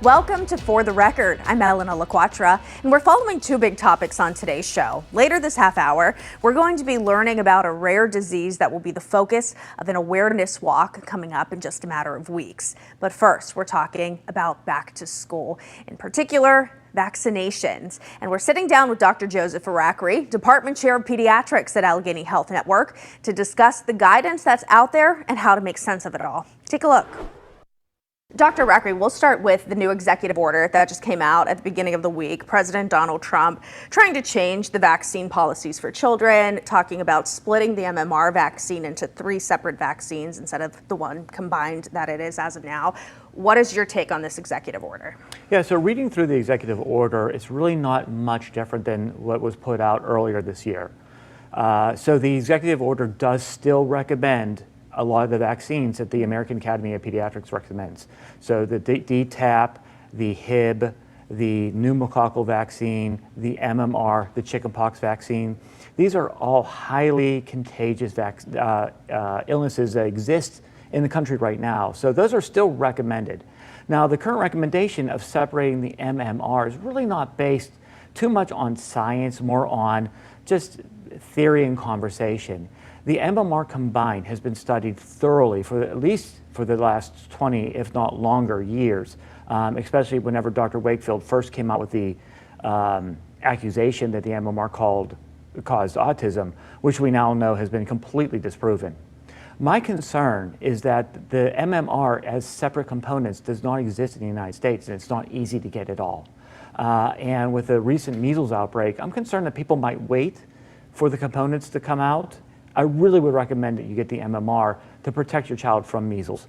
Welcome to For the Record. I'm Elena LaQuatra, and we're following two big topics on today's show. Later this half hour, we're going to be learning about a rare disease that will be the focus of an awareness walk coming up in just a matter of weeks. But first, we're talking about back to school, in particular, vaccinations. And we're sitting down with Dr. Joseph Irakri, Department Chair of Pediatrics at Allegheny Health Network, to discuss the guidance that's out there and how to make sense of it all. Take a look. Dr. Irakri, we'll start with the new executive order that just came out at the beginning of the week. President Donald Trump trying to change the vaccine policies for children, talking about splitting the MMR vaccine into 3 separate vaccines instead of the one combined that it is as of now. What is your take on this executive order? Yeah, so reading through the executive order, it's really not much different than what was put out earlier this year. So the executive order does still recommend a lot of the vaccines that the American Academy of Pediatrics recommends. So the DTaP, the Hib, the pneumococcal vaccine, the MMR, the chickenpox vaccine. These are all highly contagious illnesses that exist in the country right now. So those are still recommended. Now, the current recommendation of separating the MMR is really not based too much on science, more on just theory and conversation. The MMR combined has been studied thoroughly for at least for the last 20, if not longer, years, especially whenever Dr. Wakefield first came out with the accusation that the MMR caused autism, which we now know has been completely disproven. My concern is that the MMR as separate components does not exist in the United States, and it's not easy to get it all. And with the recent measles outbreak, I'm concerned that people might wait for the components to come out. I really would recommend that you get the MMR to protect your child from measles.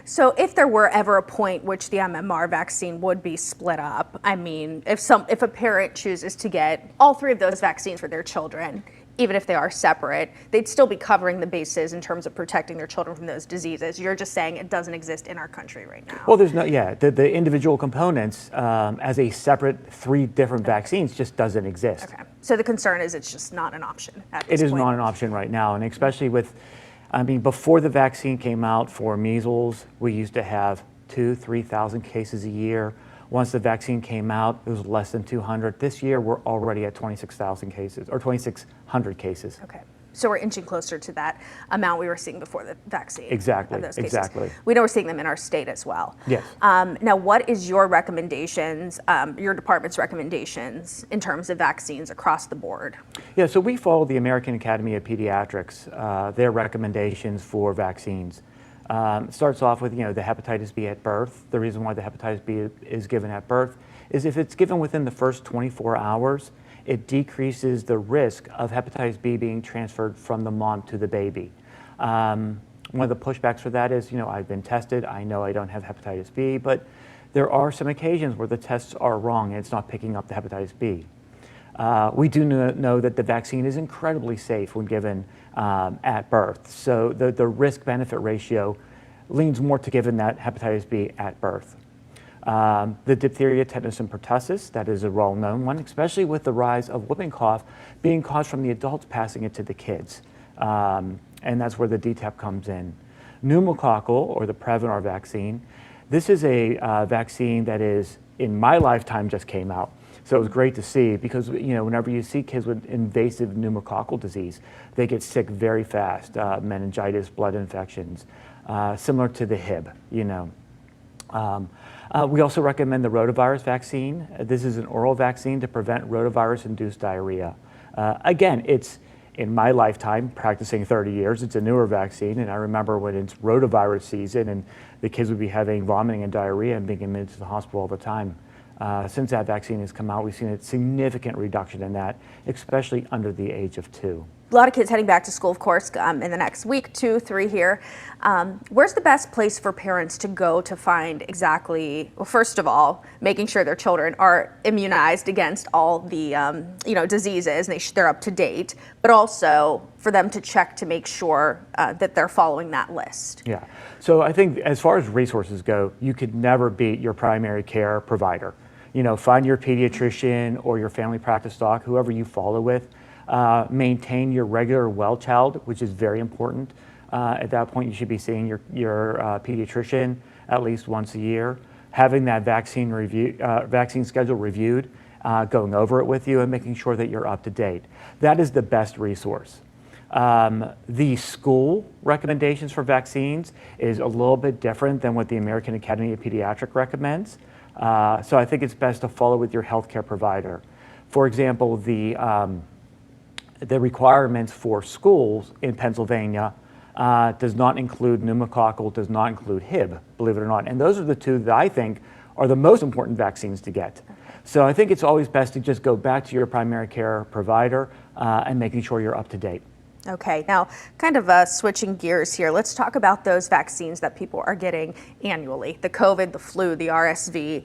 So if there were ever a point which the MMR vaccine would be split up, I mean, if a parent chooses to get all 3 of those vaccines for their children, even if they are separate, they'd still be covering the bases in terms of protecting their children from those diseases. You're just saying it doesn't exist in our country right now. Well, there's no, the individual components as a separate 3 different vaccines just doesn't exist. Okay. So the concern is it's just not an option at this point. It is not an option right now, and especially with, I mean, before the vaccine came out for measles, we used to have 2,000-3,000 cases a year. Once the vaccine came out, it was less than 200. This year, we're already at 26,000 cases, or 2,600 cases. Okay. So we're inching closer to that amount we were seeing before the vaccine. Exactly, Those cases. exactly. We know we're seeing them in our state as well. Yes. Now, what is your recommendations, your department's recommendations in terms of vaccines across the board? Yeah, so we follow the American Academy of Pediatrics, their recommendations for vaccines. It starts off with, the hepatitis B at birth. The reason why the hepatitis B is given at birth is if it's given within the first 24 hours, it decreases the risk of hepatitis B being transferred from the mom to the baby. One of the pushbacks for that is, I've been tested, I know I don't have hepatitis B, but there are some occasions where the tests are wrong and it's not picking up the hepatitis B. We do know that the vaccine is incredibly safe when given at birth. So the risk-benefit ratio leans more to giving that hepatitis B at birth. The diphtheria, tetanus, and pertussis, that is a well-known one, especially with the rise of whooping cough being caused from the adults passing it to the kids. And that's where the DTaP comes in. Pneumococcal, or the Prevnar vaccine, this is a vaccine that is, in my lifetime, just came out. So it was great to see because, whenever you see kids with invasive pneumococcal disease, they get sick very fast, meningitis, blood infections, similar to the Hib, We also recommend the rotavirus vaccine. This is an oral vaccine to prevent rotavirus-induced diarrhea. Again, it's, in my lifetime, practicing 30 years, it's a newer vaccine, and I remember when it's rotavirus season and the kids would be having vomiting and diarrhea and being admitted to the hospital all the time. Since that vaccine has come out, we've seen a significant reduction in that, especially under the age of 2. A lot of kids heading back to school, of course, in the next week, 2, 3 here. Where's the best place for parents to go to find exactly, well, first of all, making sure their children are immunized against all the, diseases, and they're up to date, but also for them to check to make sure that they're following that list? Yeah, so I think as far as resources go, you could never beat your primary care provider. Find your pediatrician or your family practice doc, whoever you follow with. Maintain your regular well child, which is very important. At that point, you should be seeing your pediatrician at least once a year. having that vaccine schedule reviewed, going over it with you and making sure that you're up to date. That is the best resource. The school recommendations for vaccines is a little bit different than what the American Academy of Pediatric recommends. So I think it's best to follow with your healthcare provider. For example, the requirements for schools in Pennsylvania does not include pneumococcal, does not include Hib, believe it or not. And those are the two that I think are the most important vaccines to get. So I think it's always best to just go back to your primary care provider and making sure you're up to date. Okay, now kind of switching gears here, let's talk about those vaccines that people are getting annually, the COVID, the flu, the RSV.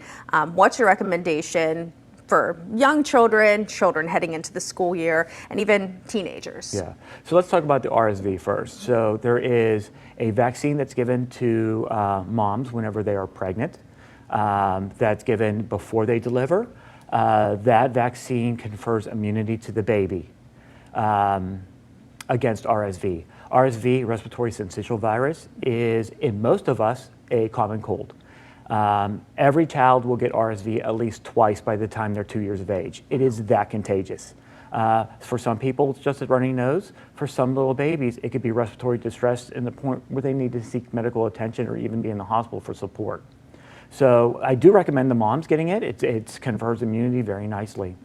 What's your recommendation for young children, children heading into the school year, and even teenagers? Yeah, so let's talk about the RSV first. So there is a vaccine that's given to moms whenever they are pregnant, that's given before they deliver. That vaccine confers immunity to the baby against RSV. RSV, respiratory syncytial virus, is in most of us a common cold. Every child will get RSV at least twice by the time they're 2 years of age. It is that contagious. For some people, it's just a runny nose. For some little babies, it could be respiratory distress in the point where they need to seek medical attention or even be in the hospital for support. So I do recommend the moms getting it. It confers immunity very nicely.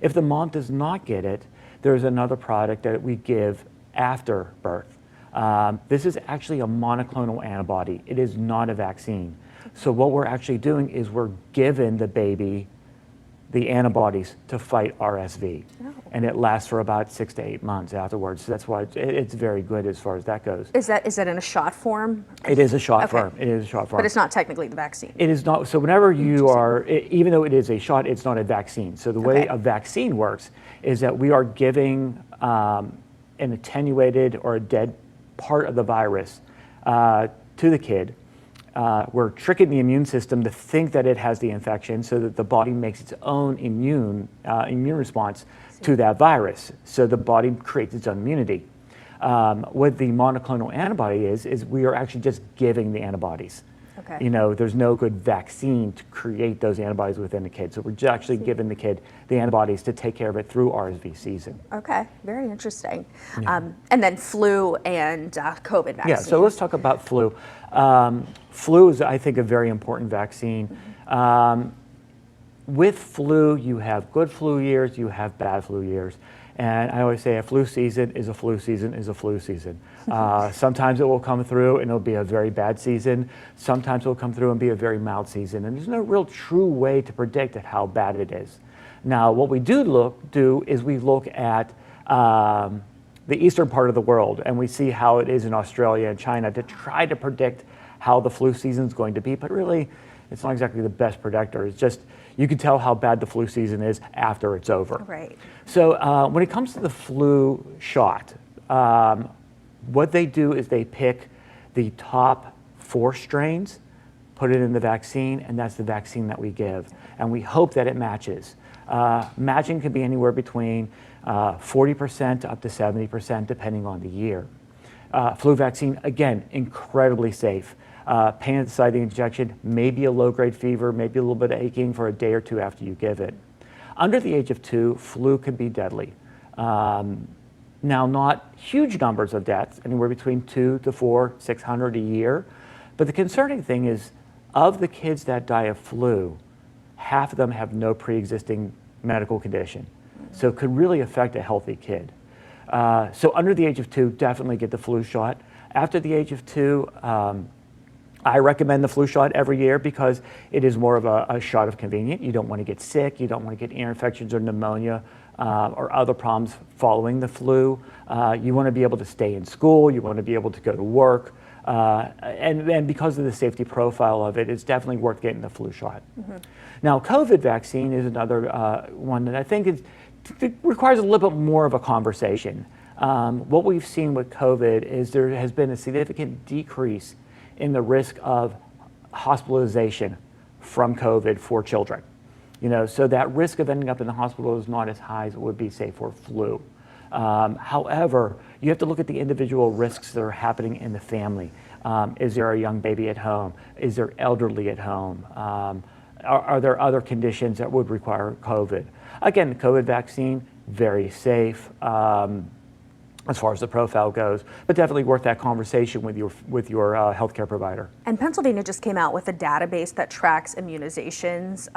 If the mom does not get it, there's another product that we give after birth. This is actually a monoclonal antibody. It is not a vaccine. So what we're actually doing is we're giving the baby the antibodies to fight RSV. Oh. And it lasts for about 6 to 8 months afterwards. So that's why it's very good as far as that goes. Is that in a shot form? It is a shot form. It is a shot form. But it's not technically the vaccine. It is not. So whenever you are, even though it is a shot, it's not a vaccine. So the way a vaccine works is that we are giving an attenuated or a dead part of the virus to the kid. We're tricking the immune system to think that it has the infection so that the body makes its own immune response to that virus. So the body creates its own immunity. What the monoclonal antibody is we are actually just giving the antibodies. Okay. You know, there's no good vaccine to create those antibodies within the kid. So we're just actually giving the kid the antibodies to take care of it through RSV season. Okay, very interesting. Yeah. And then flu and COVID vaccine. Yeah, so let's talk about flu. Flu is, I think, a very important vaccine. Mm-hmm. With flu, you have good flu years, you have bad flu years. And I always say a flu season is a flu season is a flu season. Sometimes it will come through and it'll be a very bad season. Sometimes it will come through and be a very mild season. And there's no real true way to predict how bad it is. Now, what we do is we look at the eastern part of the world and we see how it is in Australia and China to try to predict how the flu season is going to be. But really, it's not exactly the best predictor. It's just you can tell how bad the flu season is after it's over. Right. So when it comes to the flu shot, what they do is they pick the top 4 strains, put it in the vaccine, and that's the vaccine that we give. And we hope that it matches. Matching can be anywhere between 40% to up to 70%, depending on the year. Flu vaccine, again, incredibly safe. Pain at the site of the injection, maybe a low-grade fever, maybe a little bit of aching for a day or two after you give it. Under the age of 2, flu can be deadly. Now, not huge numbers of deaths, anywhere between 2 to 4, 600 a year. But the concerning thing is, of the kids that die of flu, half of them have no pre-existing medical condition. So it could really affect a healthy kid. So under the age of 2, definitely get the flu shot. After the age of 2, I recommend the flu shot every year because it is more of a shot of convenience. You don't want to get sick, you don't want to get ear infections or pneumonia or other problems following the flu. You want to be able to stay in school, you want to be able to go to work, and because of the safety profile of it, it's definitely worth getting the flu shot. Mm-hmm. Now, COVID vaccine is another one that I think it requires a little bit more of a conversation. What we've seen with COVID is there has been a significant decrease in the risk of hospitalization from COVID for children. You know, so that risk of ending up in the hospital is not as high as it would be, say, for flu. However, you have to look at the individual risks that are happening in the family. Is there a young baby at home? Is there elderly at home? Are there other conditions that would require COVID? Again, the COVID vaccine, very safe as far as the profile goes, but definitely worth that conversation with your healthcare provider. And Pennsylvania just came out with a database that tracks immunizations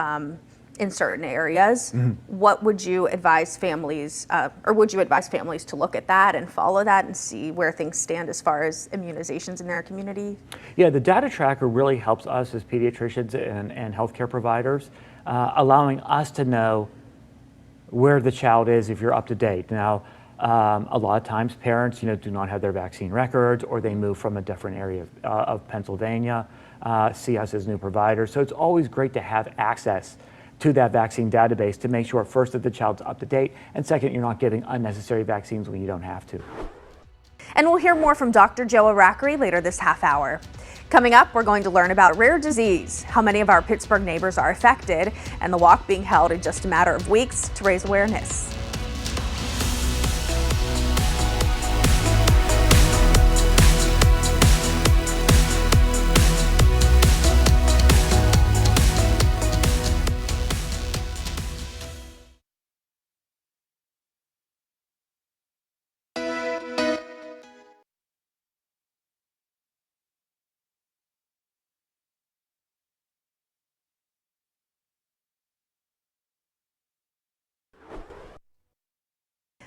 in certain areas. Mm-hmm. What would you advise families, to look at that and follow that and see where things stand as far as immunizations in their community? Yeah, the data tracker really helps us as pediatricians and healthcare providers, allowing us to know where the child is if you're up to date. Now, a lot of times parents, do not have their vaccine records, or they move from a different area of Pennsylvania, see us as new providers. So it's always great to have access to that vaccine database to make sure, first, that the child's up to date, and second, you're not giving unnecessary vaccines when you don't have to. And we'll hear more from Dr. Joe Aracri later this half hour. Coming up, we're going to learn about rare disease, how many of our Pittsburgh neighbors are affected, and the walk being held in just a matter of weeks to raise awareness.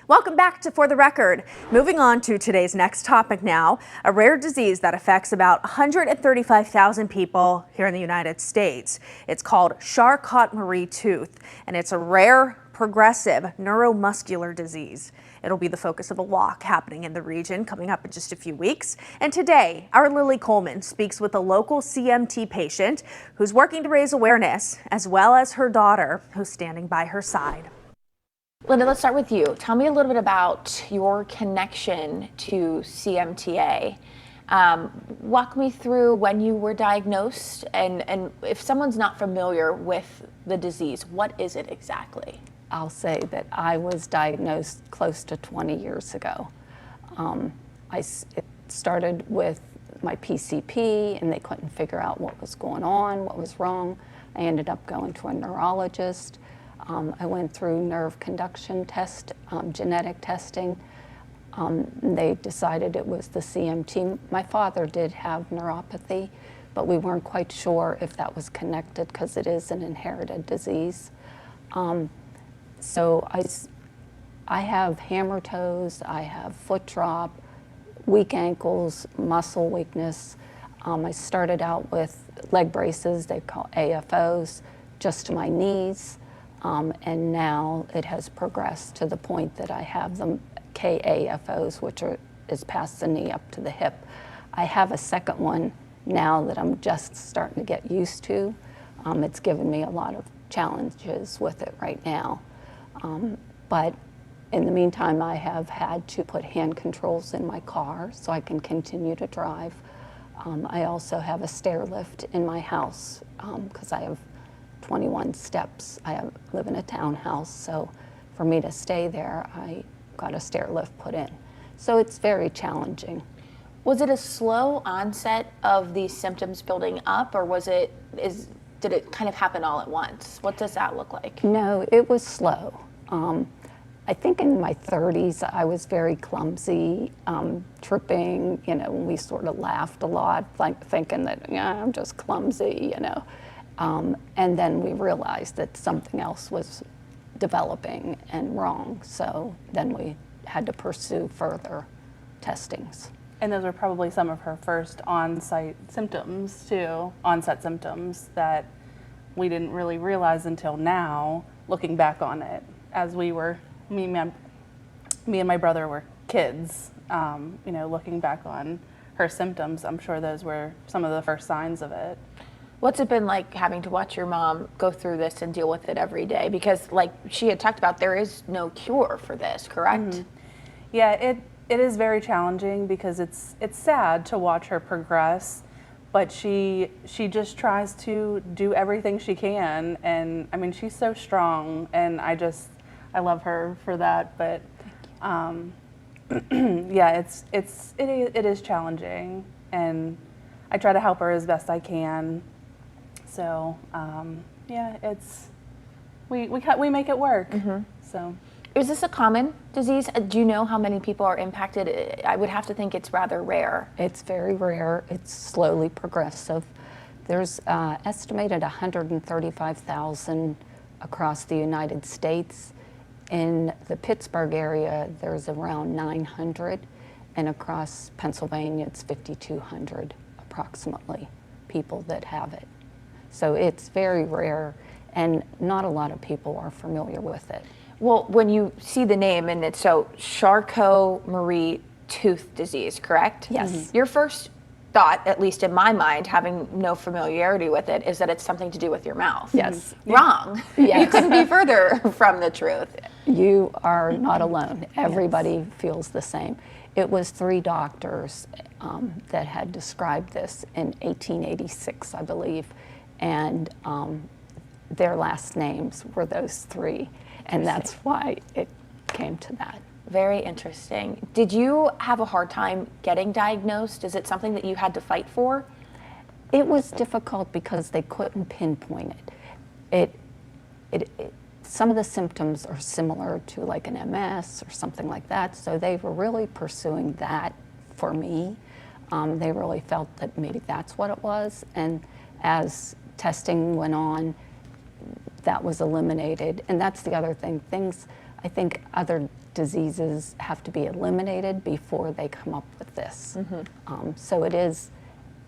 Welcome back to For the Record. Moving on to today's next topic now, a rare disease that affects about 135,000 people here in the United States. It's called Charcot-Marie-Tooth, and it's a rare, progressive neuromuscular disease. It'll be the focus of a walk happening in the region coming up in just a few weeks. And today, our Lily Coleman speaks with a local CMT patient who's working to raise awareness, as well as her daughter, who's standing by her side. Linda, let's start with you. Tell me a little bit about your connection to CMTA. Walk me through when you were diagnosed, and if someone's not familiar with the disease, what is it exactly? I'll say that I was diagnosed close to 20 years ago. It started with my PCP, and they couldn't figure out what was going on, what was wrong. I ended up going to a neurologist. I went through nerve conduction test, genetic testing. They decided it was the CMT. My father did have neuropathy, but we weren't quite sure if that was connected because it is an inherited disease. So I have hammer toes, I have foot drop, weak ankles, muscle weakness. I started out with leg braces, they call AFOs, just to my knees. And now it has progressed to the point that I have them KAFOs, which is past the knee up to the hip. I have a second one now that I'm just starting to get used to. It's given me a lot of challenges with it right now. But in the meantime, I have had to put hand controls in my car so I can continue to drive. I also have a stair lift in my house because I have 21 steps. I live in a townhouse, so for me to stay there, I got a stair lift put in. So it's very challenging. Was it a slow onset of these symptoms building up, or did it kind of happen all at once? What does that look like? No, it was slow. I think in my 30s, I was very clumsy, tripping, we sort of laughed a lot, thinking that, I'm just clumsy, and then we realized that something else was developing and wrong, so then we had to pursue further testings. And those were probably some of her first onset symptoms that we didn't really realize until now, looking back on it, as me and my brother were kids, looking back on her symptoms. I'm sure those were some of the first signs of it. What's it been like having to watch your mom go through this and deal with it every day? Because like she had talked about, there is no cure for this, correct? Mm-hmm. Yeah, it is very challenging because it's sad to watch her progress, but she just tries to do everything she can, and I mean, she's so strong, and I love her for that, but yeah, it is challenging, and I try to help her as best I can. So yeah, we make it work. So. Is this a common disease? Do you know how many people are impacted? I would have to think it's rather rare. It's very rare. It's slowly progressive. There's estimated 135,000 across the United States. In the Pittsburgh area, there's around 900, and across Pennsylvania, it's 5,200 approximately people that have it. So it's very rare, and not a lot of people are familiar with it. Well, when you see the name, and it's so Charcot-Marie-Tooth disease, correct? Yes. Your first thought, at least in my mind, having no familiarity with it, is that it's something to do with your mouth. Yes. Wrong. Yes. You couldn't be further from the truth. You are not alone. Everybody feels the same. It was 3 doctors that had described this in 1886, I believe, and their last names were those 3, and that's why it came to that. Very interesting. Did you have a hard time getting diagnosed? Is it something that you had to fight for? It was difficult because they couldn't pinpoint it. Some of the symptoms are similar to like an MS or something like that, so they were really pursuing that for me. They really felt that maybe that's what it was, and as testing went on, that was eliminated. And that's the other thing. I think other diseases have to be eliminated before they come up with this. So it is,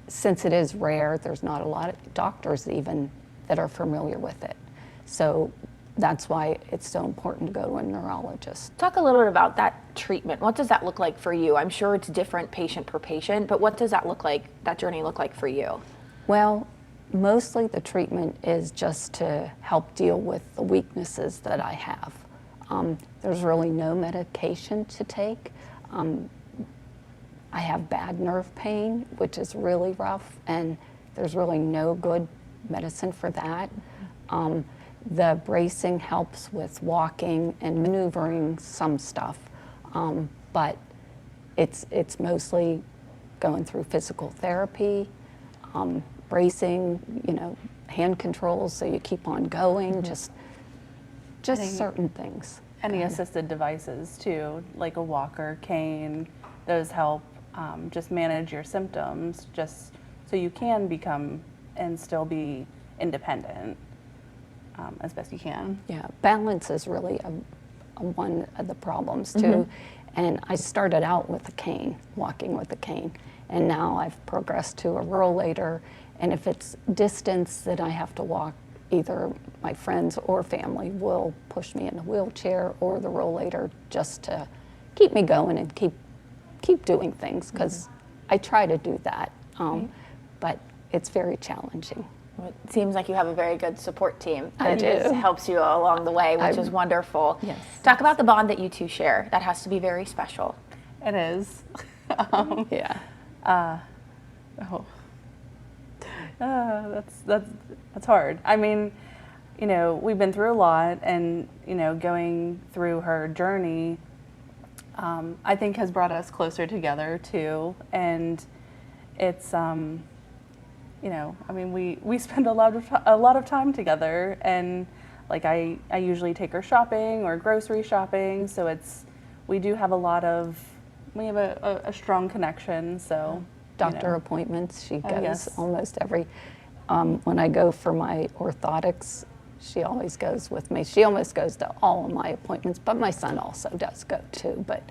since it is rare, there's not a lot of doctors even that are familiar with it. So that's why it's so important to go to a neurologist. Talk a little bit about that treatment. What does that look like for you? I'm sure it's different patient per patient, but what does that look like, that journey look like for you? Well, mostly the treatment is just to help deal with the weaknesses that I have. There's really no medication to take. I have bad nerve pain, which is really rough, and there's really no good medicine for that. The bracing helps with walking and maneuvering some stuff, but it's mostly going through physical therapy, bracing, hand controls so you keep on going, just certain things. Any assisted devices too, like a walker, cane, those help just manage your symptoms, just so you can become and still be independent as best you can. Yeah, balance is really one of the problems too. And I started out with a cane, walking with a cane, and now I've progressed to a rollator. And if it's distance that I have to walk, either my friends or family will push me in a wheelchair or the rollator just to keep me going and keep doing things, because I try to do that, but it's very challenging. It seems like you have a very good support team I that do. just helps you along the way, which is wonderful. Yes. Talk about the bond that you two share. That has to be very special. It is. Yeah. That's hard. I mean, we've been through a lot, and going through her journey, I think has brought us closer together too. And it's, I mean, we spend a lot of time together, and like I usually take her shopping or grocery shopping, so we do have we have a strong connection. So. Doctor appointments, she goes yes. almost every, when I go for my orthotics, she always goes with me. She almost goes to all of my appointments, but my son also does go too, but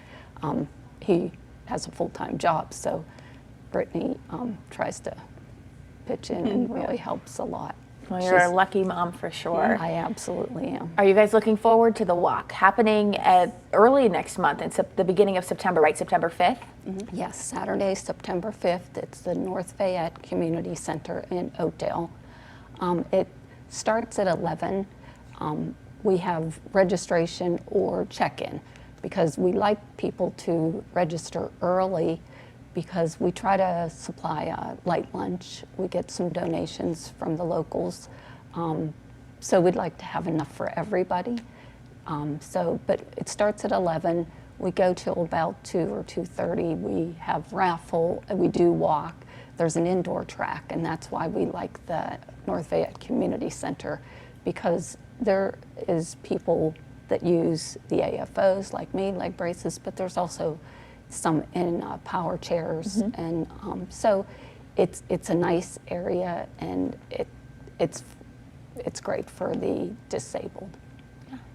he has a full-time job, so Brittany tries to pitch in and really helps a lot. Well, you're a lucky mom for sure. I absolutely am. Are you guys looking forward to the walk happening early next month? It's the beginning of September, right? September 5th? Yes, Saturday, September 5th. It's the North Fayette Community Center in Oakdale. It starts at 11. We have registration or check-in, because we like people to register early, because we try to supply a light lunch. We get some donations from the locals. So we'd like to have enough for everybody. But it starts at 11. We go till about 2 or 2:30. We have raffle, we do walk. there's an indoor track, and that's why we like the North Fayette Community Center, because there is people that use the AFOs like me, leg braces, but there's also some in power chairs, and so it's a nice area, and it's great for the disabled.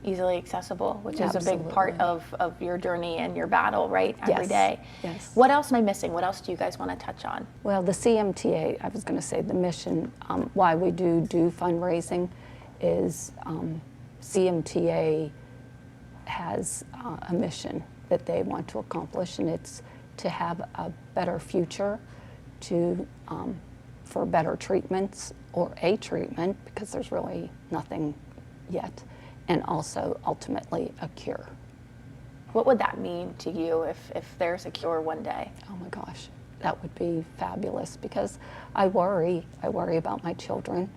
Easily accessible, which is a big Absolutely. part of your journey and your battle, right? Every day. Yes. What else am I missing? What else do you guys want to touch on? Well, the CMTA, I was going to say the mission, why we do fundraising is CMTA has a mission that they want to accomplish, and it's to have a better future, for better treatments, or a treatment, because there's really nothing yet, and also ultimately a cure. What would that mean to you if there's a cure one day? Oh my gosh, that would be fabulous, because I worry about my children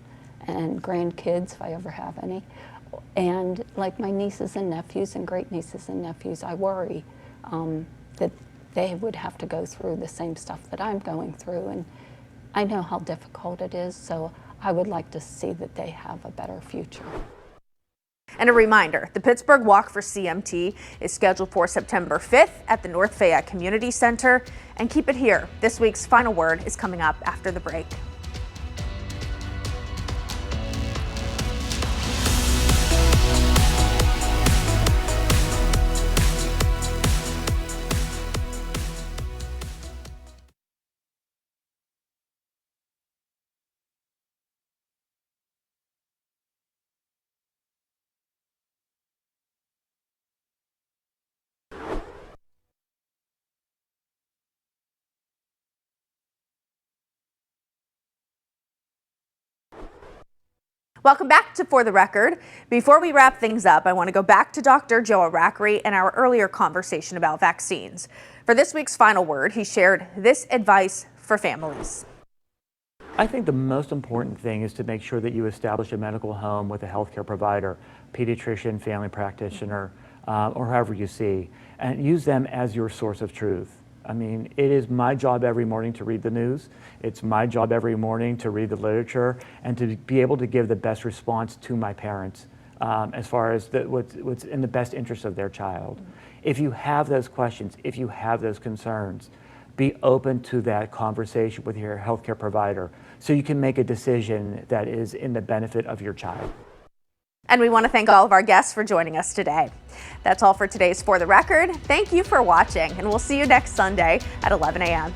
and grandkids, if I ever have any, and like my nieces and nephews and great nieces and nephews, I worry that they would have to go through the same stuff that I'm going through, and I know how difficult it is, so I would like to see that they have a better future. And a reminder, the Pittsburgh Walk for CMT is scheduled for September 5th at the North Fayette Community Center. And keep it here. This week's final word is coming up after the break. Welcome back to For the Record. Before we wrap things up, I want to go back to Dr. Joe Aracri and our earlier conversation about vaccines. For this week's final word, he shared this advice for families. I think the most important thing is to make sure that you establish a medical home with a healthcare provider, pediatrician, family practitioner, or however you see, and use them as your source of truth. I mean, it is my job every morning to read the news. It's my job every morning to read the literature and to be able to give the best response to my parents as far as what's in the best interest of their child. If you have those questions, if you have those concerns, be open to that conversation with your healthcare provider so you can make a decision that is in the benefit of your child. And we want to thank all of our guests for joining us today. That's all for today's For the Record. Thank you for watching, and we'll see you next Sunday at 11 a.m.